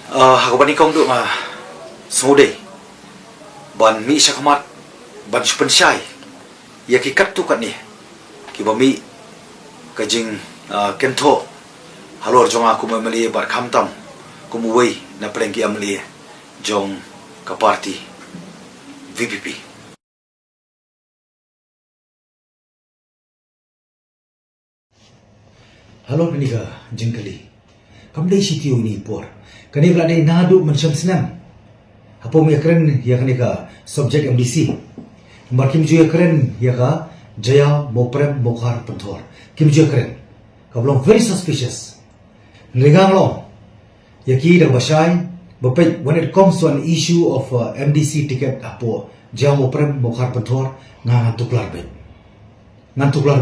Hakaban ikong do nga sode ban mi siya kamat ban pensyai ya kikat tu kat ni kibami kajing kento halor jong aku memeli bar kamtam kumuwei na pelengki ameli jong ka party VPP. Halo penika jengkali kamdai sitio ni por kani belade nadu mensyam senam hapo mi keren ya kanika subject MDC markim ju keren ya ka jaya moprem mokhar panthor kim ju keren kablong very suspicious nringang lo yaki da basai bapet when it comes to an issue of MDC ticket hapo jaya moprem mokhar panthor ngan tuklar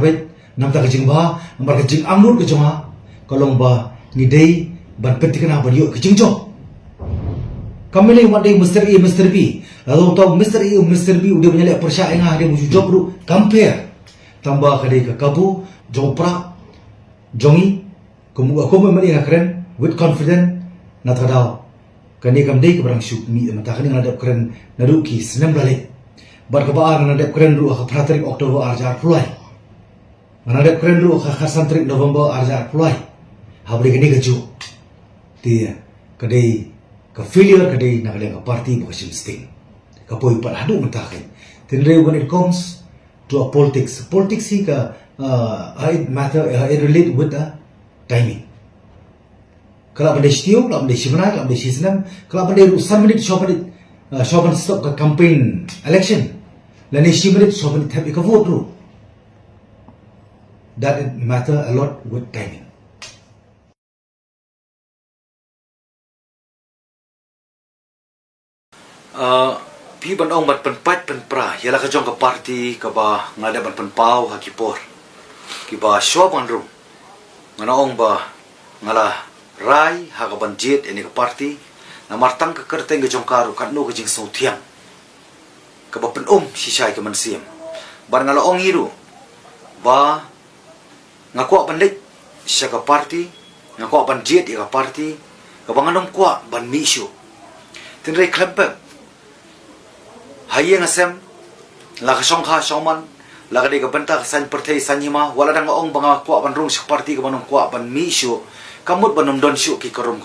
bet namta kejing ba namar kejing amur kejonga kolong ba ngidei ban pentikana ban yo kejing jo kamele wadai Mr. A Mr. B lalu tau Mr. A Mr. B udah menyalek persya engah dia muju job ru compare tambah kadai ke kabu jopra jongi kumu aku memang keren with confident na tadau kani kamdei ke barang syuk mi mata kani ngadap keren naruki senam balik bar kebaar ngadap keren ru ka pratrik Oktober arjar pulai manadap keren ru ka khasantrik November arjar pulai habri kini keju dia kadai ke failure kadai nak ada ke party bukan sting kapoi pat hadu mentakai tindre when it comes to a politics hi ka it matter it relate with the timing kalau pada setiau kalau pada simana kalau pada senam kalau pada urusan menit shopan stop ke campaign election dan isi menit shopan tap ke vote ru that it matter a lot with timing. Pi ban ong ban penpat penpra yala ka jong ka party ka ba ngada ban penpau ha kipor ki ba show ban ru ngana ong ba ngala rai ha ka ban jet ini ka party na martang ka kerteng ka jong karu kan no ka jing so thiang ka ba pen si sai ka man siam ban ngala ong hiru ba ngakwa ban lek sya ka party ngakwa ban jet ka party ka ba nganong kwa ban misyo tinre klebab hayeng asem la khong kha shawman la ga de ga banta san perthei sanima wala dang ong banga kwa ban rung sik party ga banong kwa ban mi shu kamut banom don shu ki karam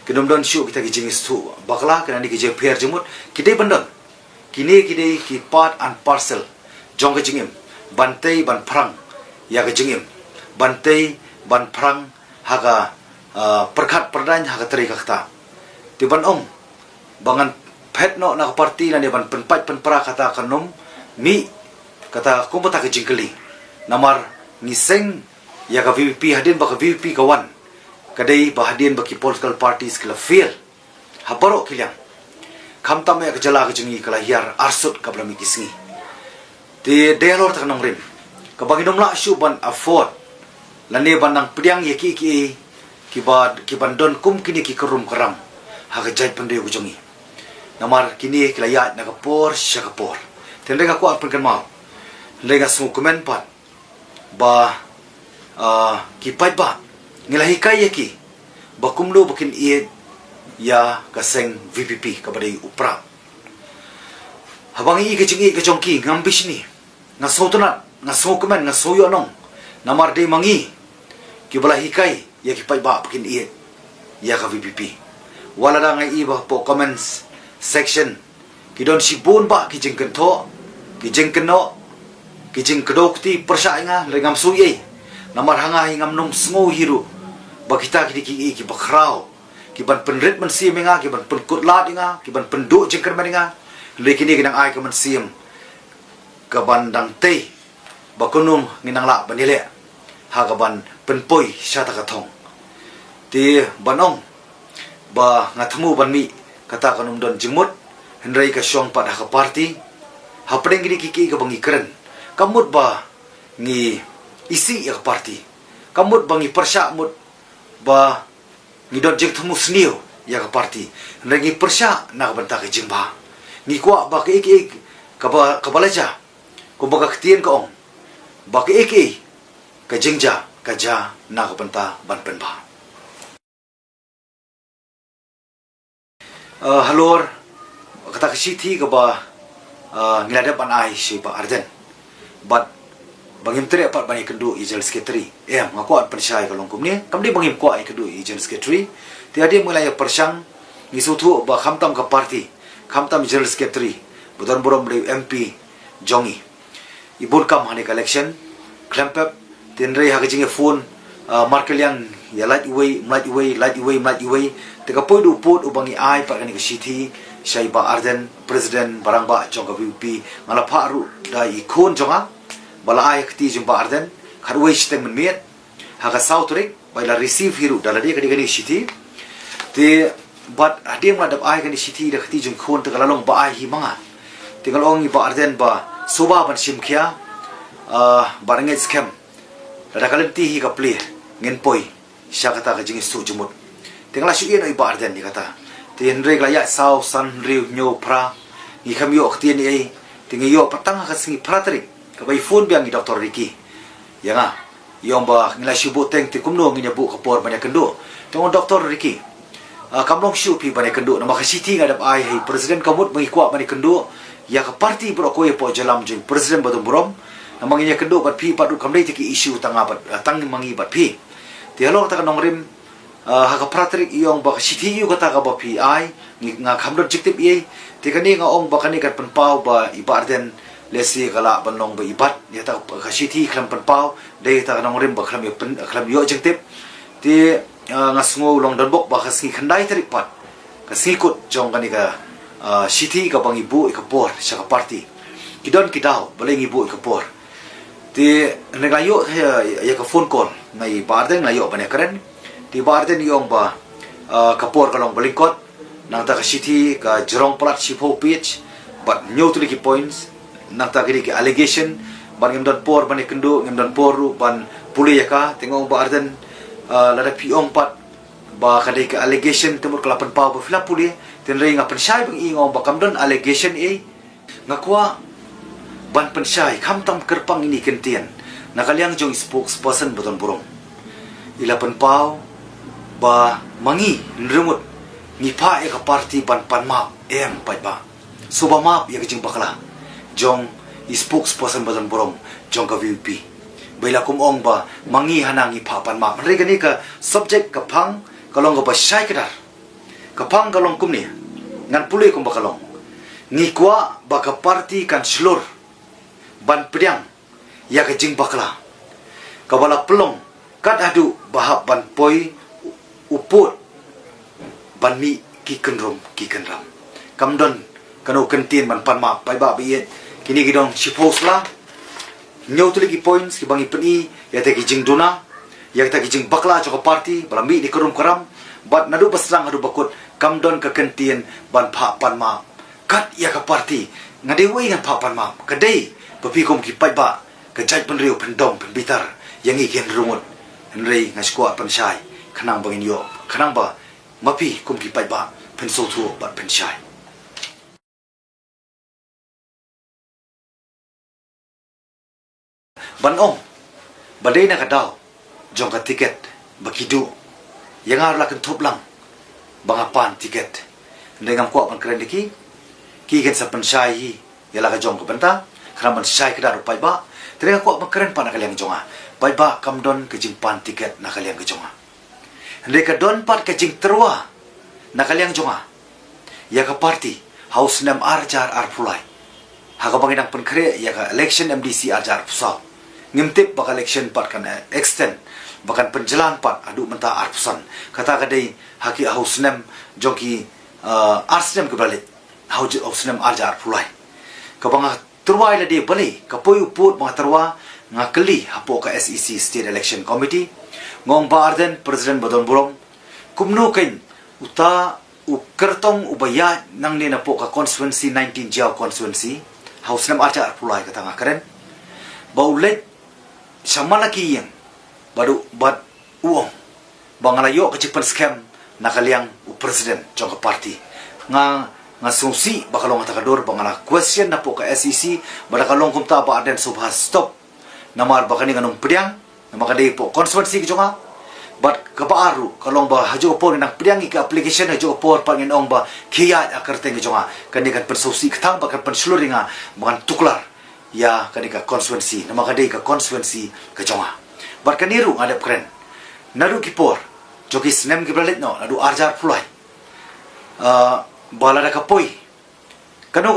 kinom don shu kita ki jingis tu bakla kana ni ki je pher jumut ki de bandon kini ki part and parcel jong ga jingim bantei ban phrang ya ga jingim bantei ban phrang haga perkhat perdan haga teri kakta ti ban ong bangan pet no nak party na ban penpat penpra kata kanom mi kata kumpata ke jingkeli namar ngiseng ya ka VP hadin ba ka VP kawan kadai ba hadin ba ki political parties kala fail habaro kilyang khamtam ya ka jala ka jingi kala hiar arsut ka blami kisngi te delor ta kanong rim ka banginom la shu ban afford lane ban nang pdiang yeki ki ban don kum kini ki kerum karam ha ka jai pandai ku jingi namar kini kilayat nakapor syakapor tende ka kuat pun mau lega semua komen pat ba kipai ba ngilahi kai yaki bakumlo bakin iet ya kaseng VPP kepada upra habang i ke jongki ngambis ni ngasotonat ngaso komen ngaso yo nong namar de mangi kibalahi kai ya kipai ba bakin iet ya ka VPP wala da ngai ba po comments section kidon sibun ba kijing kento kijing keno kijing kedokti persainga lengam suye namar hanga hingam nom sngo hiru ba kita ki bakrau kiban penrit man sim nga kiban penkut lat nga kiban penduk jengker menga lekini ginang ai ka man sim ka bandang te ba kunum nginang la banile ha ka ban penpoi syata ka thong ti banong ba ngatmu ban mi kata kanum don jengmut hendrai ka syong pada ka party ha pedeng gini kiki ka bangi keren kamut ba ngi isi ya party kamut bangi persya mut ba ngi don jeng temu snio ya ka party hendrai ngi persya na ka banta ka jengba ngi kwa ba ke iki ka balaja ko ba ka ktien ka ong ba ke iki ka jengja ka ja na ka banta ban pen ba halor kata kesithi ke ba ngilada pan ai si ba arden but bangim tere pat bani kendu ijal secretary ngaku at persyai kalong kum ni kamdi bangim ko ai kendu ijal secretary tiadi mulai persang ngisutu ba khamtam ka party khamtam ijal secretary budan borom MP jongi ibul kam hani election klampap tinrei hagajing phone markelian ya light away teka poidu pot ubangi ai pa kani kesithi Syai ba Arden Presiden barang ba jong ka VP ngala pharu da ikon jonga bala ai kti jong ba Arden kharwei stem miet haga sautrik baila receive hiru dala dia kani sithi te but adem ngadap ai kani sithi da kti jong khon te kalalong ba ai hi manga te kalong ba Arden ba soba ban simkhia baranget scam da kalemti hi ka play ngen poi syakata ka jing stu jumut te kala syu ien oi ba Arden ni kata tin reg la ya sau san riu nyo pra ni kham yo khti ni ai tin yo patang ka singi pratri ka bai phone biang ni Dr. Ricky ya nga yong ba ngila shubu teng ti kumno ngi bu ka por banya kendo tong Dr. Ricky kamlong shu pi banya kendo na makasiti ngadap ai hai presiden kamut magi kwa banya kendo ya ka party bro ko po jalam jing presiden badum brom na manginya kendo bat pi padu kamdai ti issue tanga bat tang mangi bat pi ti halong ta kanong rim haka pratrik iyong baka sithi yu kata ka ba PI nga khamdon jiktip iy tikani nga ong baka ni kat panpaw ba ibarden lesi kala banong ba ibat yata ka sithi khlam panpaw dei ta kanong rim ba khlam yo jiktip ti nga sngo long donbok ba khasi khandai tarik pat ka sikut jong kani ka sithi ka bang ibu ikapor sa ka party kidon kidaw baleng ibu ikapor ti nagayo ya ka phone call ngai barden ngayo ba ne karen di barden yong ba kapor kalong balingkot nang ta ka city ka jerong plat sipo pitch but new to the points nang ta ki allegation ban ngem don por ban kendo ngem don poru ban puli ya ka tengong barden lada piong pat ba ka ka allegation temur kelapan pau ba fila puli ten rei nga pensai bang ingong ba kam don allegation ngakwa ban pensai kam tam kerpang ini kentian nakaliang jong spokesperson beton burung ilapan pau ba mangi nrumut ngipa ka party ban panmap pai ba suba map ya kijing bakla jong spokesperson badan borom jong ka VP baila kum ba mangi hanang ngipa panmap regani ka subject ka phang kalong ba shai kadar ka phang kalong kum ni ngan pulai kum bakalong ngikwa ba ka party kan slur ban pedang ya kijing bakla kabala pelong kat adu bahap ban poi uput ban mi ki kenram kamdon kano kentin ban panma pai ba biet kini gidong sipos la nyau tu lagi points ki bangi peni ya ta ki jing duna ya ta ki jing bakla joko party bala mi di kerum karam bat nadu basrang adu bakut kamdon ka kentin ban pha panma kat ya ka party ngadewai ngan pha panma kadai papi kom ki pai ba ka jai pen riu pen dom pen bitar yang i ken rumut henrei ngaskwa pan sai khanang bangin yo khanang ba mapi kum ki pai ba pen so thu ba pen shai ban ong badai na kadaw jong ka tiket bakidu yang ar la kan thup lang banga pan tiket ndengam ko pan kren ki gen sa pen shai hi yala ka jong ka banta khram ban shai kada ru pai ba tere ko pan kren pan kaliang jonga pai ba kamdon ke jing pan tiket na kaliang ke jonga Mereka don pat kecing terwa nakaliang jonga ya ka party house nam arjar arpulai haka bangidang penkre ya ka election MDC arjar pusau ngimtip baka election pat kan extend bahkan penjelang pat adu menta arpusan kata kadai haki house nam jongki arsnam ke balik house nam arjar arpulai ka banga terwa ila dia balik ka poyu put banga terwa ngakeli hapo ka SEC State Election Committee ngong ba Arden Presiden Badon Burong kumno kain uta ukertong ubaya nang ni na po ka constituency 19 Jiao constituency house nam arja arpulai kata ngakaren ba ulet samalaki yang badu bad uong bangalayo ka chipan scam nakaliang u presiden jong ka party nga sumsi bakalong atakador bangala question na po ka SEC badakalong kumta ba Arden subhas stop namar bakani nganong pediang namakadai po constituency ki jonga But kabaru kalong ba hajo por nang priangi ka application hajo por pangin ong ba kiya akarte ngi jonga kanikan pensosi ketang ba kan pensluringa bangan tuklar ya kanika constituency nama kadai ka constituency ka jonga bar kaniru ngadep keren naru kipor joki snem gibralet no nadu arjar pulai balada kapoi kano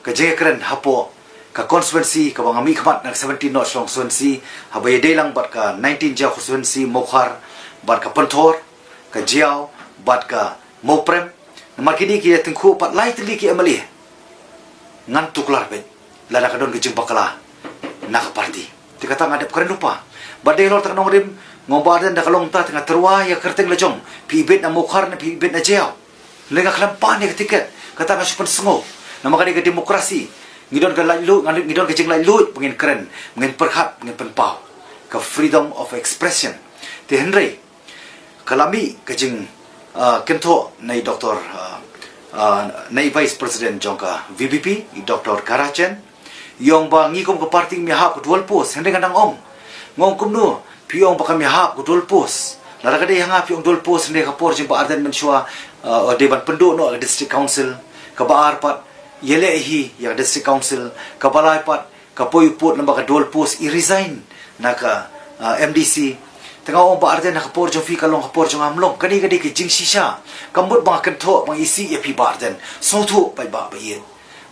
ka je keren hapo ka constituency ka bangami khamat nak 17 not long constituency habai delang bat ka 19 jaw constituency mokhar bat ka panthor ka jiao bat ka moprem namar kini ki tengku pat lai tli ki amali ngan tuklar be lada kadon ke jing bakala nak parti tikata ngadep keren lupa badai lor tak nongrim ngombadan da kalong ta tengah terwa ya kerteng lejong pibet na mokhar na pibet na jiao lenga klampan ni tiket kata ka supan sengo nama kani ke demokrasi ngidon ke lalu ngidon ke jing lalu pengin keren pengin perhat pengin penpau ke freedom of expression ti henry kalami ke jing kento nai doktor nai vice president jongka VBP doktor Karachen yong ba ngikom ke parti mi hap dual pos henry kandang om ngong kumnu piong bakam mi hap dual pos lara kade hanga piong dual pos henry kapor jing ba arden mensua dewan penduk no district council ke baar pat yele hi yang district council kabalai pat kapoi put namba ka dol post I resign naka MDC tengah orang ba arden naka por jofi kalong kapor jong amlong kani kadi ke jing shisha kambut bang kentho bang isi ya pi barden sotu pai ba ba yen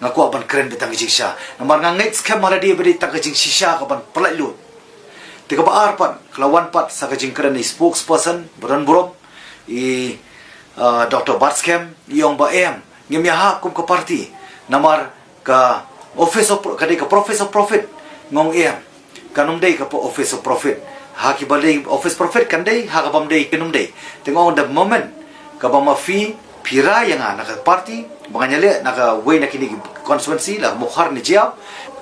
ngaku aban keren betang jing shisha namar ngangai scam maladi beri tak jing shisha kaban pelai lut tiga ba ar pat kelawan pat sa jing keren ni spokesperson buron burom Dr. Batskem yong ba em ngem ya ha kum ke parti namar ka office of kadai ka professor profit ngong em kanum dei ka office of profit ha ki balai office profit kan dei ha ka bam dei kanum dei tengok the moment ka bam fi pira yang ana ka parti banganya le naka way na kini constituency la mukhar ni jiao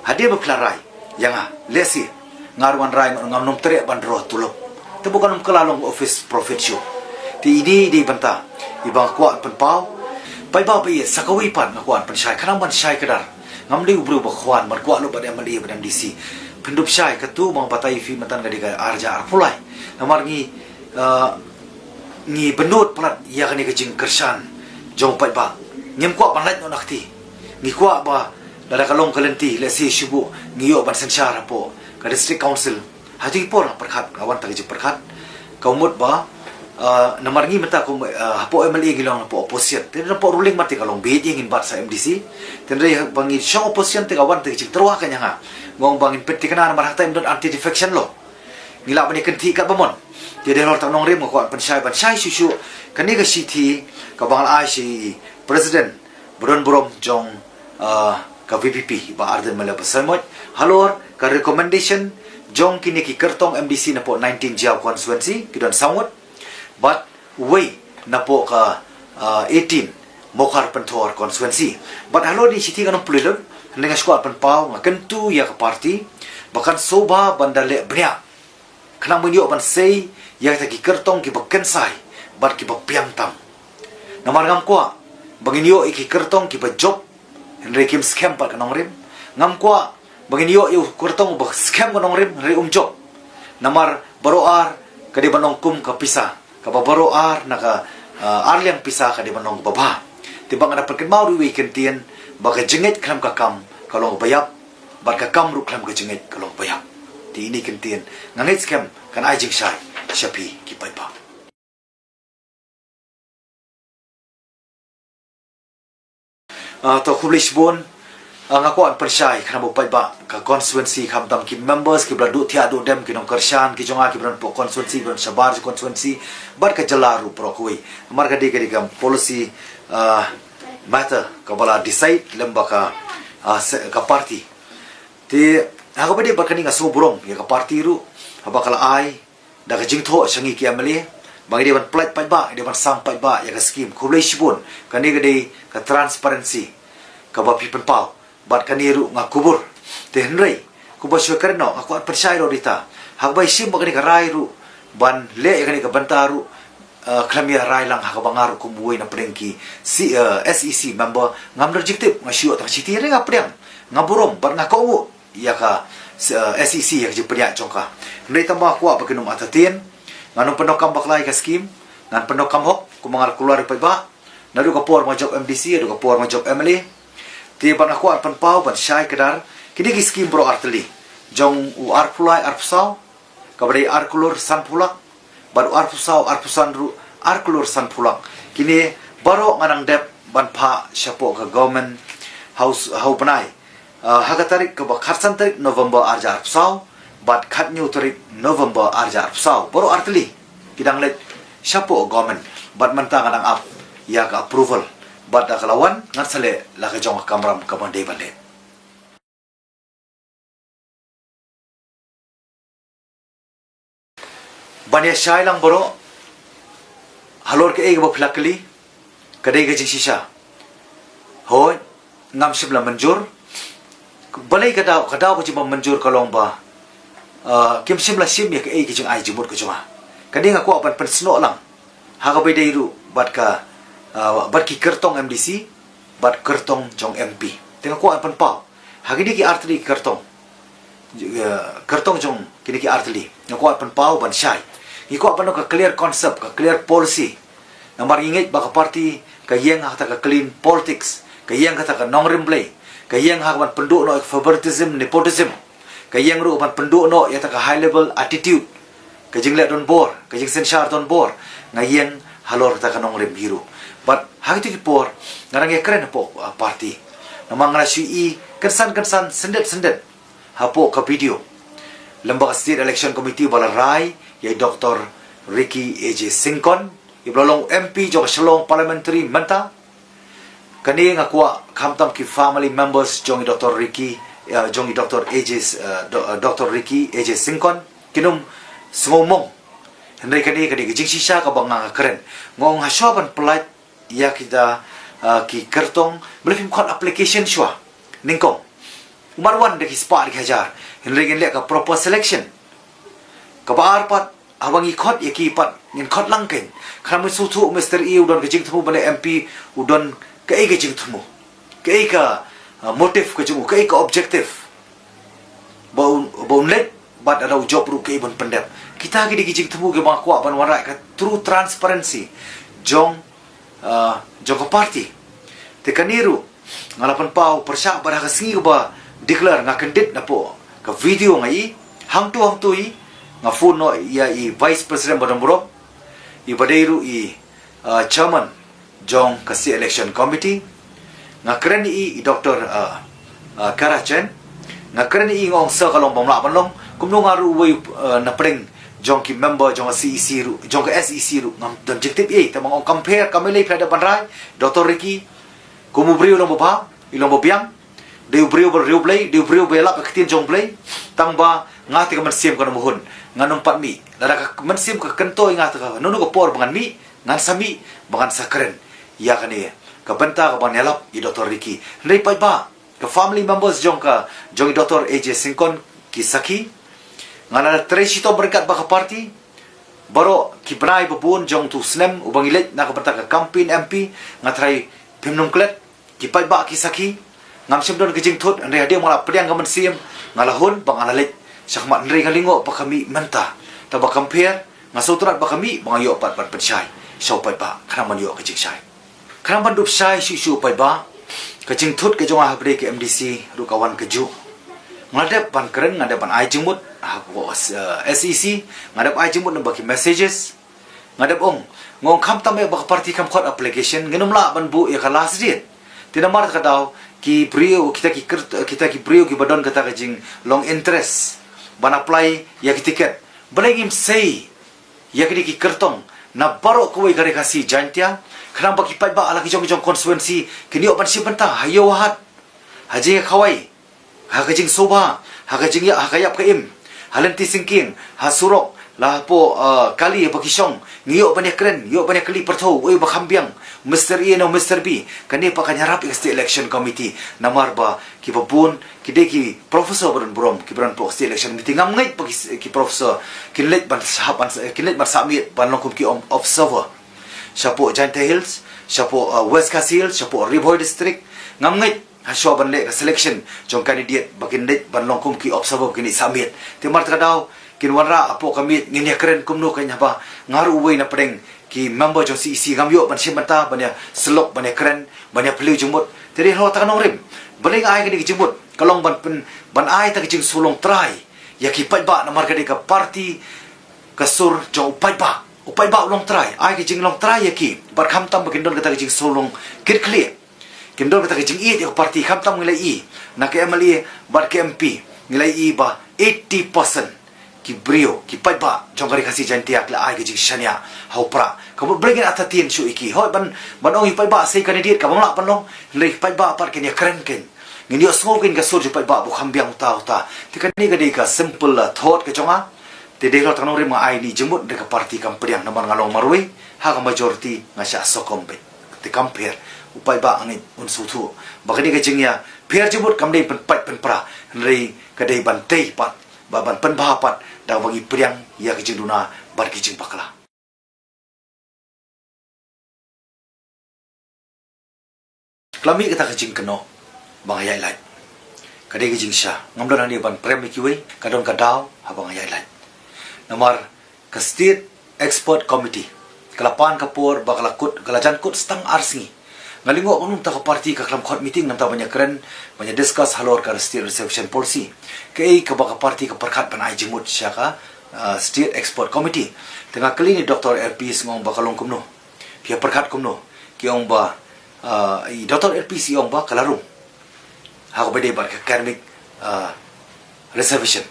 hadir beklarai yang lesi ngaruan rai ngam nom tere bandro tulop te bukan kelalong office profit show ti ini di banta ibang kuat penpau pai ba pai sakawi pan ngkuan pan syai kanang ban syai kedar ngam li ubru bakhwan ban kuat lo badam mali badam DC pendup syai ketu bang patai fi matan gadi arja arpulai namar ngi benut plat ya kani kejing kersan jong pai ba ngem kuat pan lait no nakti ngi kuat ba dara kalong kalenti lesi syubu ngiyo ban sensyara po ka district council hati por perkhat kawan tak je perkhat kaumut ba namar ngi mata ko hapo MLA gilong po opposition tin po ruling mati kalong bid ingin bat sa MDC tin re bangi syong opposition te kawan te cik terwa kanya nga ngong bangin peti kana namar hakta imdon anti defection lo ngila bani kenti kat bamon jadi lor tak nong rem ko ban syai susu kani ka city ka bangal ai si president buron burom jong ka VPP ba arden mala pasamot halor ka recommendation jong kini ki kertong MDC na po 19 Jiao constituency kidon samot but way na po ka 18 Mokhar Panthor constituency but halo di city kanong pulilog dengan squad penpau ngakentu ya ka party bahkan soba bandale bria kanang menyo ban sei ya ta ki kertong ki bakensai bat ki bapiang tam namar ngam kwa banginyo iki kertong ki ba job henry kim scam pa kanong rim ngam kwa banginyo yu kertong ba scam kanong rim re job namar baroar kadi banong kum ka pisa kababaro ar naka arliang pisa ka di manong baba tibang ada perken mau wi kentien baka jengit klam ka kam kalong bayap baka kam ru klam ka jengit kalong bayap ti ini kentien ngangit scam kan ai jing sai shapi ki pai pa to kublish bon ngaku an persyai kana bo pai ba ka constituency kham dam ki members ki bladu thia do dem ki nong karshan ki jonga ki bran po constituency bran sabar constituency bar ka jalaru pro koi mar ka de kam policy matter ka bala decide lemba ka party ti ha ka bade bakani nga so burong ya ka party ru ha bakala ai da ka jingtho sangi ki amali bang de ban plat pai ba de ban sang pai ba ya ka scheme kublish bon kani ka de ka transparency ka ba pipen pau bat kaniru ngakubur tenrei kubas kerno aku at percaya lo dita hakbai sim bakani ka rairu ban le kani ka bantaru klamia rai lang hakabangaru kumbuai na prengki si SEC member ngam rejective ngasio ta city re ngapreng ngaburom bat ngakowo ya ka SEC ya je pria chongka nei tamba kwa bakinum atatin Nganong penokam baklay ka scheme, ngan penokam hok, kumangar keluar pa ba, nadu ka por job MDC, nadu ka por job MLA, ti ban aku arpan pau ban syai kedar, kini ki scheme bro arteli, jong u arpulai arpsau, kabadai arkulur san pulak, ban u arpusau arpusan ru arkulur san pulak, kini baru nganang dep ban pa syapo ka government house hau panai, haga tarik ke bakharsan tarik November arja arpsau, bat khat new tarik November arja arpsau, baru arteli, kidang let syapo government, bat mentang nganang up, ya ka approval. Bada kalawan ngan sale la ka jong kamram ka bandai bale banya syai lang boro halor ke ega baflakli kadai ga shisha hoy ngam sibla manjur balai kada ko jiba manjur kalong ba kim simla sim ya ke ega jing ai jimut ko juma kadai nga ko apan pensno lang ha ka bedai ru bat ka bat ki kertong MDC, bat kertong jong MP. Tengah ko apan pau. Hagi ki artli kertong. Kertong jong kini ki artli. Ngako apan pau ban syai. Iko apan ka clear concept, ka clear policy. Namar ingit baka party ka yeng hata ka clean politics, ka yeng hata ka non remplay, ka yeng hata ban penduk no favoritism, nepotism. Ka yeng ru ban penduk no yata ka high level attitude. Ka jing let don bor, ka jing sensar don bor. Ngayeng halor hata ka non rem biru. But hagi tu kipor ngarang ya keren po party namang ngala sui kensan sendet hapo ka video lembaga state election committee bala rai ya Dr. Ricky AJ Singkon iblolong MP jong shalong parliamentary menta kani ngakwa kamtam ki family members jong Dr. Ricky jong Dr. Dr. Ricky AJ Singkon kinum sngomong hendai kani gijing sisa ka bang keren ngong hasoban pelat ya kita ki kertong belum kon application shwa ningkong umarwan de kispa di hajar henry gen lek ka proper selection ka bar pat awang ikot ya ki pat ngin khot langken kram sutu Mr. E udon gijing thumu bale MP udon ka e gijing thumu ka motive ka jumu ka objective bau let bat ada job ru ke bon pendep kita gi gijing thumu ge makwa ban warai ka true transparency jong Joko party tekaniru ngalapan pau persyak pada kasingi ba declare nga candidate na po ka video ngai hang tu i nga phone no ya i vice president badambro i badairu i chairman jong kasi election committee nga keren i Dr. Karachen nga keren i ngong sa kalong pamla panlong kumno nga ru na preng jong ki member jong CEC ru jong ka SEC ru ngam objective tamang compare kamilay pada panrai Dr. Ricky kumubrio long baba ilong bobiang de ubrio bela ka kitin jong play tangba ngati ka mansiem ka muhun nganong pat mi lada ka mansiem ka kentoy ngata ka nunu ka por bangan mi ngan sami bangan sakren ya kani ka benta ka banelap i Dr. Ricky ndai pa ba ka family members jong Dr. AJ Singkon kisaki ngana tresi to berkat baka party baro kibrai babun jong tu snem ubang ilet na kabata ka campaign MP ngatrai pimnum klet kipai ba kisaki ngam sim don gijing thut andre dia mala pediang gaman sim ngalahun bang alalet sakmat andre galingo pa kami menta ta ba compare ngasutrat ba kami bang ayo pat pensai so pai ba kram man yo gijing sai kram ban dup sai su pai ba gijing thut ke jong habre ke MDC ru kawan keju ngadep ban keren ngadep ban ai jemut SEC ngadep ai jemut na baki messages ngadep ngong kam tambe bak party kam khot application ngenum la ban bu ya kalas dit tinamar ka daw ki brio kita ki brio ki badon kata ka jing long interest ban apply ya ki tiket balengim sei ya ki kertong na baro ko gare kasi jantia kram baki pai ba ala ki jong constituency kini opan si benta hayo hat haji khawai hakajing soba hakajing ya hakayap kaim halenti singking hasurok lah po kali bakisong ngiyo banyak keren yo banyak kali pertau oi bakhambiang Mr. E no Mr. B kani pa kanyarap state election committee namar ba ki babun ki professor baron brom ki baron po state election committee ngam ngai pa ki professor kinlet ban sahaban kinlet ban samit ban lokum ki observer siapo Giant Hills siapo West Casil siapo Riboy district ngam ngai haswa ban le ka selection jong candidate bakin det ban longkum ki observer kini samit timar tadaw kinwara apo kami nginya keren kumno kanya ba ngaru uwe na pedeng ki member jong CEC gamyo ban simanta banya selok banya keren banya peliu jumut teri ho ta kanong rim beling ai kini jumut kalong ban ai ta jing sulong try ya ki pai ba na marga de ka party kasur jo pai ba ulong try ai ki jing long try ya ki bar kham tam bakin don ka ta jing sulong kit clear Kimdol kata kejing i dia parti kham tam ngilai i nak MLA bar ke MP ngilai i ba 80% ki brio ki pai ba jong kari kasi jantiak la ai kejing shania hau pra kamu bringen atatin shu iki hoi ban ong i pai ba sei candidate ka bangla pan long lei pai ba par ken ya keren ken ngini smokin ka sur pai ba bu kham biang ta tikan ni gadi ka simple la thought ke jonga te de lo tanong rima ai ni jemut de ka parti kam priang namar ngalong marui ha ka majority ngasya sokom be te compare upai ba angin unsu tu bakani kejing ya piar jebut kamdei penpat penpra rei kadai bantai pat baban penbahapat dah bagi priang ya kejing duna bar kejing bakla klami kata kejing keno bang ayai lai kadai kejing sha ngamdon ani ban prem kiwe kadon kadau habang ayai lai namar ke state expert committee kelapan kapur bakalakut kalajan kut stang arsingi Ngalingo ko ta ka party ka klam court meeting namta banyak keren banyak discuss halor ka state reception policy kay ka baka party ka perkhat panai jimut siya ka state expert committee tengah kali ni Dr. LPS ngong bakalong kumno pia perkhat kumno kiong ba i Dr. LPS yong ba kalarung ha ko bede bar ka academic reservation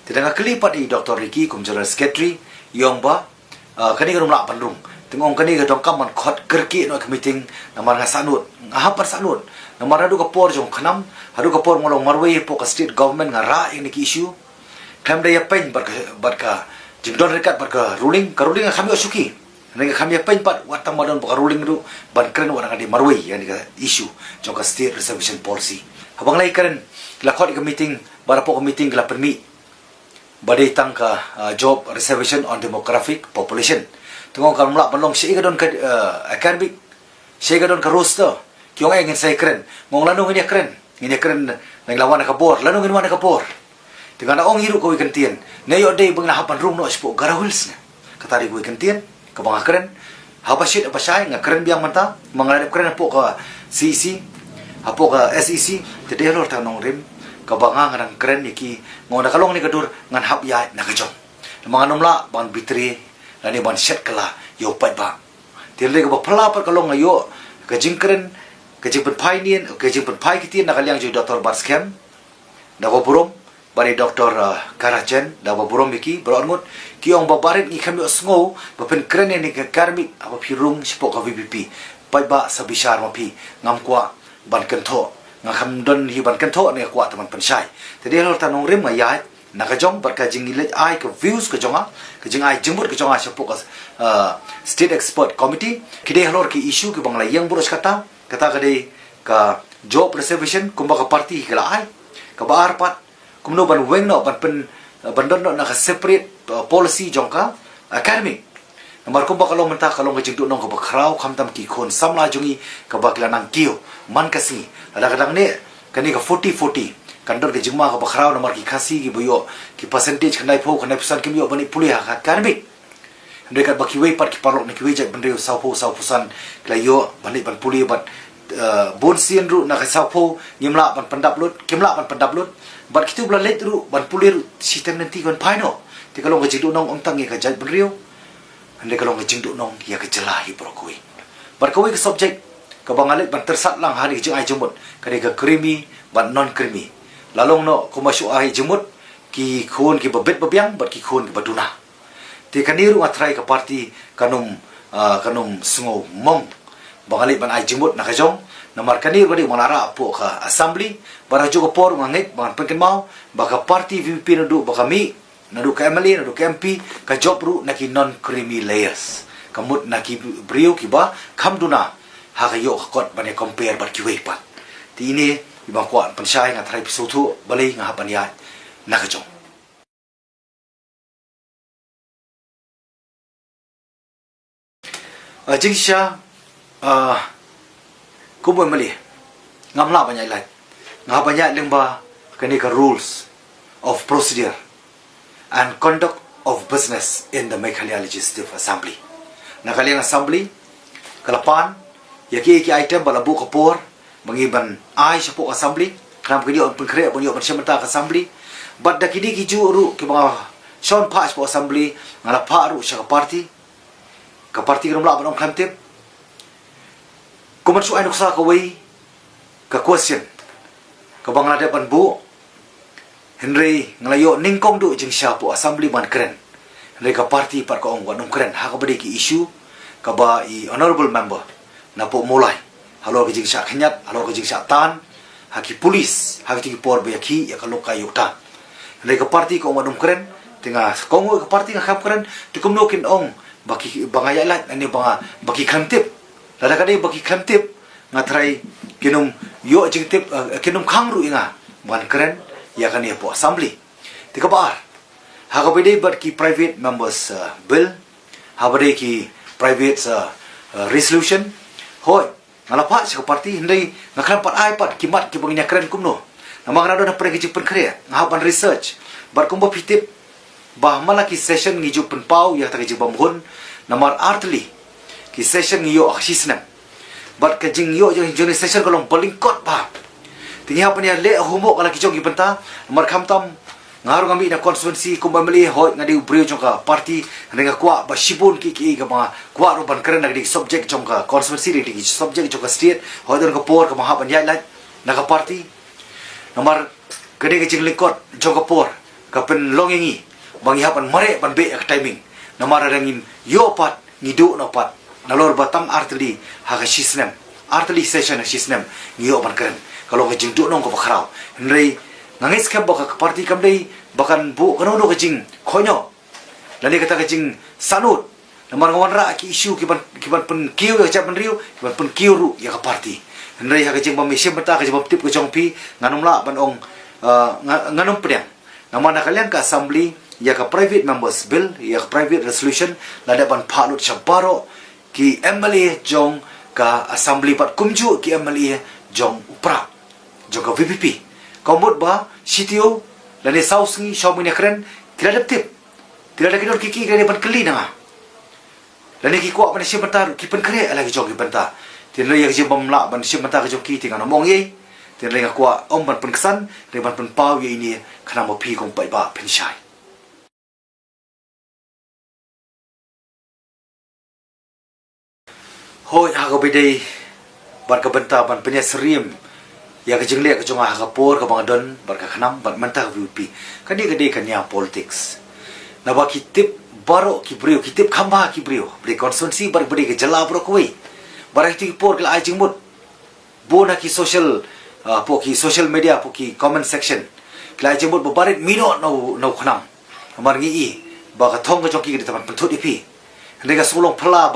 tengah kali pat i Dr. Ricky kum general secretary yong ba kani ka rumla panrung tengong kani ka dongkam man khot kerki no meeting namar hasanut ngahapar sanut namar hadu ka por jong khanam hadu ka por ngolong marway po ka state government ngara ini ki issue kam daya pen barka jingdon rekat barka ruling kami osuki nang kami pen pat watam madon barka ruling du ban kren wana di marway yani ka issue jong ka state reservation policy habang lai karen la khot ka meeting barapo ka meeting la permi badai tang ka job reservation on demographic population tengok kalau mulak belong si gadon ke academic si gadon ke roster kiong ingin saya keren ngong lanung ini keren nang lawan ka bor lanung ini wana ka bor dengan ong hiru ko ikentien ngayo day bang nahapan room no spo garahuls na katari ko ikentien ka bang keren haba shit apa sai nga keren biang mata mangalap keren po ka CC apo ka SEC tede lor tanong rim ka bang ngang keren iki ngong nakalong ni kadur ngan hab ya nakajong mga numla bang bitri lani ban set kala yo pai ba tile ko phala par kalong ayo ka jingkren ka jing pen pai nien ka jing pen pai kitin nakaliang jo Dr. Barskem da ko burom bari Dr. Karachen da ko burom iki brongut ki ong babarit ni kami osngo ba pen kren ni ka karmik apa pirung sipo ka VPP pai ba sa bishar ma pi ngam kwa ban kentho ngam don hi ban kentho ne kwa teman pensai tadi lor tanong rim ya nakajong barka jing ilet ai ke views ke jonga ke jing ai jembut ke jonga siapa state expert committee kide halor ki issue ke bangla yang burus kata kade ka job reservation kumba ka party ke ai ka bar pat kumno ban weng no ban pen bandon no na separate policy jongka academic namar kumba kalong menta kalong ke jing tu nong ka bakrau khamtam ki khon samla jungi ka bakla nang kio man kasi kadang-kadang ne kani ka 40 kandor ke jingma ka bakrao namar ki khasi ki buyo ki percentage kanai pho kanai percent ki yo bani puli ha karmik dekat baki wei par ki parok ni ki wei jak bendeu sau pusan klayo bani ban puli ban bon sien ru na ka sau pho nyimla ban pandap lut kimla ban pandap lut bat kitu bla let ru ban puli ru sistem nanti kon paino ti kalong ke jingdu nong ong tangi ka jak bendeu ande kalong ke jingdu nong ya ke jelahi brokoi bar koi ke subject ka bangalit ban tersat lang hari jing ai jumut kade ka creamy ban non creamy lalong no kumasyu ai jemut ki khun ki babet babiang bat ki khun ki baduna te kaniru atrai ka party kanum sungo mong bangali ban ai jemut nakajong namar kaniru di malara apo ka assembly bara juga por ngangit ban penken mau baka party VP nadu baka mi nadu ka MLA nadu ka MP ka job ru naki non creamy layers kamut naki brio ki ba kamduna ha kayo kot ban compare bat ki wei pat ti ini ibang kuat pensai ngat hari pisutu balik ngahapan ya nakajong jingsha kubo mali ngamla banyak lai ngahapan ya lengba kani ka rules of procedure and conduct of business in the Meghalaya Legislative Assembly. Nakaliang assembly kalapan yaki item balabu kapor mengiban ai sapo assembly kanam kini on pengkre on yo bersemata assembly but da kini kiju ru ke mga Sean Pass po assembly ngala pa ru sa party ka party rum la banong kamtip kumansu ay nuksa kaway ka question ka banglade ban bu Henry ngalayo ningkong du jing siya po assembly man kren Henry ka party par ko ong wanong kren ha ka bade ki issue ka ba I honorable member na po mulai halo ka jing siya kanyat halo ka jing siya tan ha ki police ha ki por be ki ya ka lokay yukta Henry ka party ko ong wanong kren tinga kong ka party nga kap kren tikum nokin ong baki bangaya lat ani banga baki kantip lada kadai baki kantip nga try kinum yo jing tip kinum khangru inga man kren ya kan ya po assembly tika bar ha ka bede but ki private members bill ha bede ki private resolution hoy ngalapa sa party hindi ngakran pat ai pat kimat ki banginya kren kumno namang rado na pre ki pen kre ngaban research bar kumbo pitip bah malaki session ngiju penpau ya taki jibamhun namar artli ki session ngiyo aksisna but ka jing yo jing session kolong balingkot ba tingya pa niya le humo kala ki jong ibenta namar kamtam ngaru ngami na constituency kumbamali hoy ngadi ubrio jong ka party nga kwa ba shibun ki ga mga kwa ro ban kren ngadi subject jong ka constituency ri subject jong ka state hoy don ka por ka maha ban ya la na ka party namar kade ka jing lingkot jong ka por ka pen longingi bang ihapan mare ban be ak timing namara rangin yo pat ngidu no pat nalor batang artli haga sisnem artli session sisnem ngiyo ban keren kalau ka jing du nong ko bakrao henry nangis ka baka party kam dei bakan bu kanono ka jing khonyo lani kata ka jing sanut namar ngawan ra ki issue ki ban pen kiu ya chapan riu ki ban pen kiu ru ya ka party henry haga jing bami sembata ka jibab tip ko jongpi nganum la ban ong nganum pedang namana kalian ka assembly ya ka private members bill ya ka private resolution lada ban phalut chabaro ki MLA jong ka assembly pat kumju ki MLA jong upra jong ka VPP komut ba CTO lani sausngi shawmini kren tidak tip tidak ada kidor kiki kene ban keli na lani ki kwa ban sibentar ki pen kre lagi jong ki benta tin lo ya ji bamla ban sibentar ka jong ki tinga no mong ye tin le kwa om ban pen kesan le ban pen pau ye ini kana mo pi kong pai ba pen shai hoy hago bidai ban ka benta ban penya serim ya ka jingle ka jonga ha por ka bangadon bar ka khanam ban menta VP kadi kan ya politics na ba kitip baro ki brio kitip khamba ki brio bre constituency bar bri ke jala bro koi bar ti por ka ai jingmut bona ki social social media po ki comment section kla jingmut bo barit mino no khanam amar ngi ba ka thong ka joki ke taman penthut ipi ndega sulong phala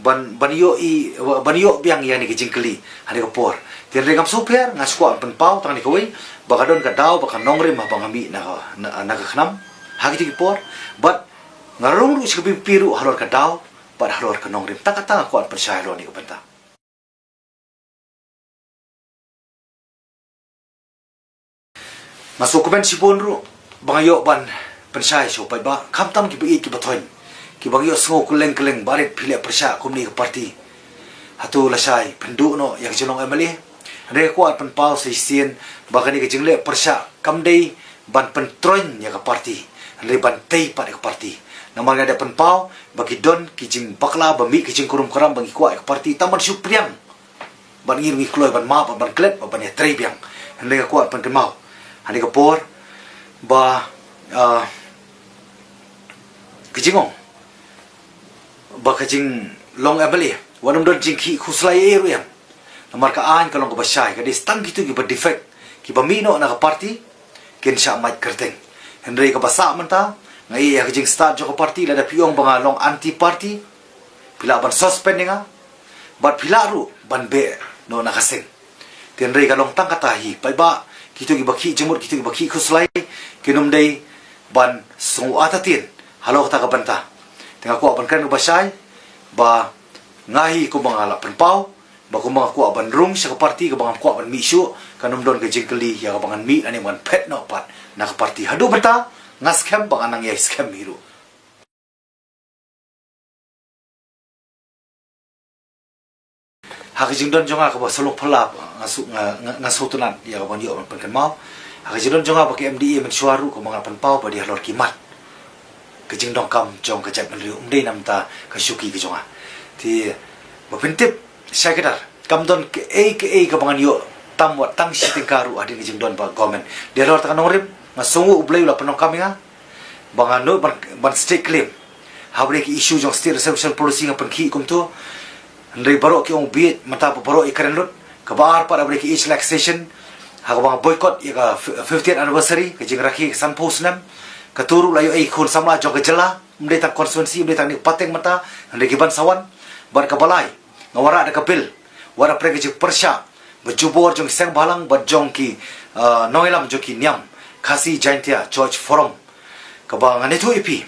banyo biang yani ki jingkeli hani ko por tian regam super ngaskwa pen pau tang ni koi bakadon ka daw baka nongrim ma bangami na ka khnam hagi ki por but ngarung ru sikbi piru halor ka daw but halor ka nongrim takata ko pen shai lo ni ko benta masuk ben sibon ru bangayo ban pen shai so pai ba khamtam ki bi ki bathoin ki bagyo sngo kuleng barit phile persha kumni ka party hatu lasai pendu no yang jelong emali re ko pen pau se sien bagani ka jingle persha kamdei ban pen troin ya ka party re ban tei pa ka party namang ada pen pau bagi don ki jing bakla bami ki jing kurum karam bagi ko ka party taman supriang ban ngir ngi kloi ban ma ban klep ban ya trei biang re ko pen kemau hani ka por ba kijingong bakajing long abali wanum don jingki khuslai eru yang namar ka an kalong ko basai ka dis tang gitu ki ba defect ki ba mino na ka party ken sha mai kerteng henry ka basa manta ngai ya jing start jo ka party la da piong banga long anti party pila ban suspend nga bat pila ru ban be no na kaseng tenrei ka long tang kata hi pai ba kitu ki bakhi jemur kitu ki bakhi khuslai kinum dei ban sung atatin halo ta ka banta tengah ko ban kan basai ba ngahi ko mga la penpau ba ko mga ko ban rung sa party ka bang ko ban misu kanum don ka jingkeli ya ka bangan mi ani man pet no pat na ka party hadu bata scam bang anang ya scam hiru. Hakijing don jonga ka ba salok phalap ngasutunan ya ka ban yo man kan mau. Hakijing don jonga ba ke MDA men suaru ko mga panpau ba di halor kimat. Kajing dong kam jong kajak men riu umdei namta ka syuki ke jonga. Ti ba pintip saya kedar kam don ke ka bangan yo tam wat tang siting karu adi kajing don ba government. Di halor ta kanong rim ngasungu ublay ula penong kami nga. Bangan no ban state claim. Habre ki issue jong state reception policy nga pengki kum tu. Ndai baro ki ong biet mata baro ikaren lut kabar para break each relaxation ha bang boycott ya ka 50th anniversary ke jing rakhi san post nam katuru layo ai khun samla jong kejela mdai ta constituency mdai ta ni pateng mata ndai giban sawan bar ka balai ngawara da ka bil wara prek ji persha bejubor jong seng balang ba jong ki noilam jo ki nyam khasi jaintia church forum ka bang ani tu ipi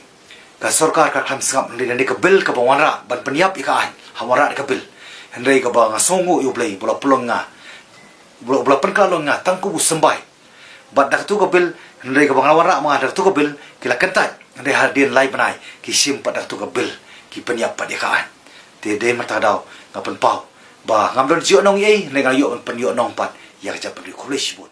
ka sarkar ka kham sngap ndai ka bil ka bawara ban peniap ika ai hamara ka bil hendai ka ba ngasongu yu blai bola pulong nga bola penkalong nga tangku sembai bat dak tu ka bil hendai ka bangawara ma dak tu ka bil kila kentat hendai hadin lai banai ki sim pat dak tu ka bil ki penyap pat kaan te de mata daw ngapen pau ba ngamdon jio nong ye hendai ka yo pen yo nong pat ya ka japan ku le sibut